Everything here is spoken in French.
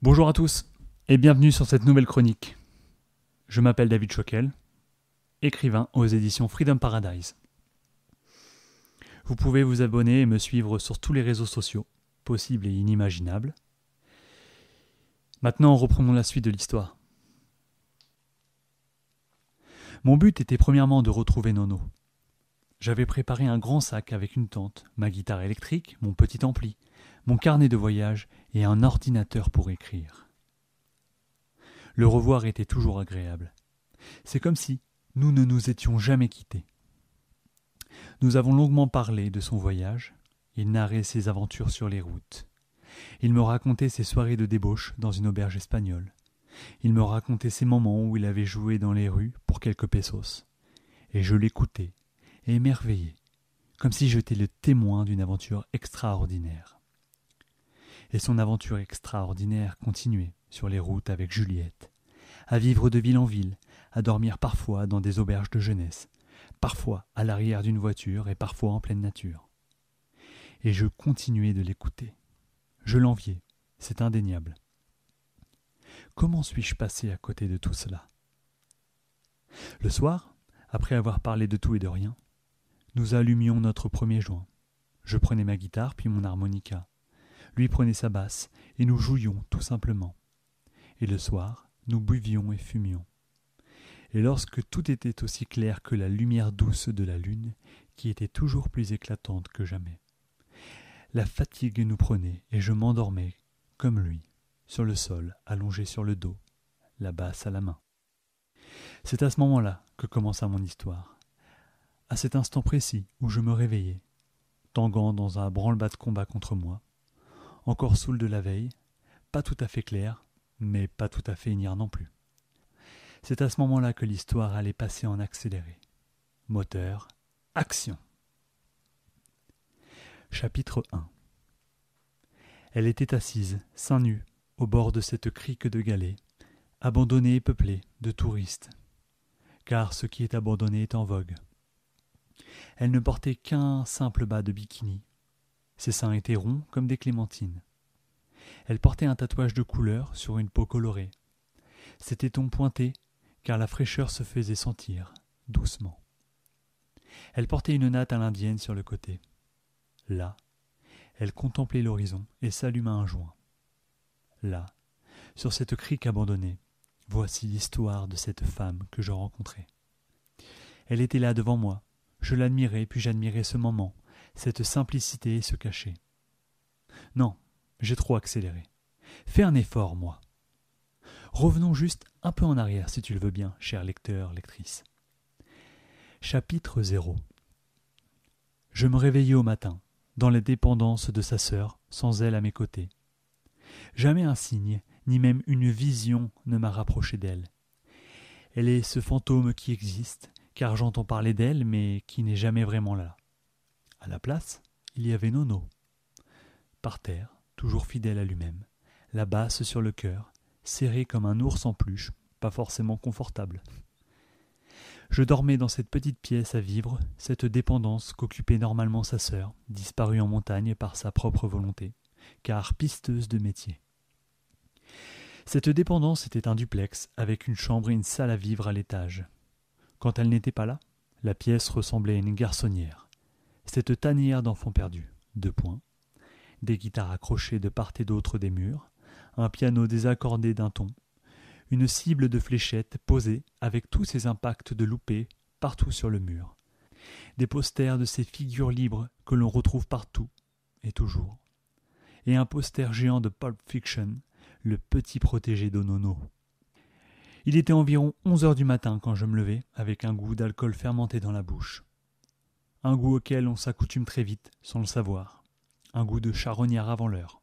Bonjour à tous et bienvenue sur cette nouvelle chronique. Je m'appelle David Choquel, écrivain aux éditions Freedom Paradise. Vous pouvez vous abonner et me suivre sur tous les réseaux sociaux, possibles et inimaginables. Maintenant, reprenons la suite de l'histoire. Mon but était premièrement de retrouver Nono. J'avais préparé un grand sac avec une tente, ma guitare électrique, mon petit ampli, mon carnet de voyage et un ordinateur pour écrire. Le revoir était toujours agréable. C'est comme si nous ne nous étions jamais quittés. Nous avons longuement parlé de son voyage. Il narrait ses aventures sur les routes. Il me racontait ses soirées de débauche dans une auberge espagnole. Il me racontait ces moments où il avait joué dans les rues pour quelques pesos. Et je l'écoutais, émerveillé, comme si j'étais le témoin d'une aventure extraordinaire. Et son aventure extraordinaire continuait sur les routes avec Juliette, à vivre de ville en ville, à dormir parfois dans des auberges de jeunesse, parfois à l'arrière d'une voiture et parfois en pleine nature. Et je continuais de l'écouter. Je l'enviais, c'est indéniable. Comment suis-je passé à côté de tout cela ? Le soir, après avoir parlé de tout et de rien, nous allumions notre premier joint. Je prenais ma guitare puis mon harmonica. Lui prenait sa basse et nous jouions tout simplement. Et le soir, nous buvions et fumions. Et lorsque tout était aussi clair que la lumière douce de la lune, qui était toujours plus éclatante que jamais, la fatigue nous prenait et je m'endormais, comme lui, sur le sol, allongé sur le dos, la basse à la main. C'est à ce moment-là que commença mon histoire. À cet instant précis où je me réveillais, tanguant dans un branle-bas de combat contre moi, encore saoul de la veille, pas tout à fait clair, mais pas tout à fait ignare non plus. C'est à ce moment-là que l'histoire allait passer en accéléré. Moteur, action. Chapitre 1. Elle était assise, seins nus, au bord de cette crique de galets, abandonnée et peuplée de touristes, car ce qui est abandonné est en vogue. Elle ne portait qu'un simple bas de bikini. Ses seins étaient ronds comme des clémentines. Elle portait un tatouage de couleur sur une peau colorée. Ses tétons pointés, car la fraîcheur se faisait sentir, doucement. Elle portait une natte à l'indienne sur le côté. Là, elle contemplait l'horizon et s'alluma un joint. Là, sur cette crique abandonnée, voici l'histoire de cette femme que je rencontrais. Elle était là devant moi. Je l'admirais, puis j'admirais ce moment, cette simplicité et ce cachet. Non, j'ai trop accéléré. Fais un effort, moi. Revenons juste un peu en arrière, si tu le veux bien, cher lecteur, lectrice. Chapitre 0. Je me réveillai au matin, dans la dépendance de sa sœur, sans elle à mes côtés. Jamais un signe, ni même une vision ne m'a rapproché d'elle. Elle est ce fantôme qui existe, car j'entends parler d'elle, mais qui n'est jamais vraiment là. À la place, il y avait Nono. Par terre, toujours fidèle à lui-même, la basse sur le cœur, serré comme un ours en peluche, pas forcément confortable. Je dormais dans cette petite pièce à vivre, cette dépendance qu'occupait normalement sa sœur, disparue en montagne par sa propre volonté, car pisteuse de métier. Cette dépendance était un duplex, avec une chambre et une salle à vivre à l'étage. Quand elle n'était pas là, la pièce ressemblait à une garçonnière. Cette tanière d'enfants perdus, 2 points, des guitares accrochées de part et d'autre des murs, un piano désaccordé d'un ton, une cible de fléchettes posée avec tous ses impacts de loupés partout sur le mur, des posters de ces figures libres que l'on retrouve partout et toujours, et un poster géant de Pulp Fiction, le petit protégé de Nono. Il était environ 11h du matin quand je me levai, avec un goût d'alcool fermenté dans la bouche. Un goût auquel on s'accoutume très vite, sans le savoir. Un goût de charognard avant l'heure.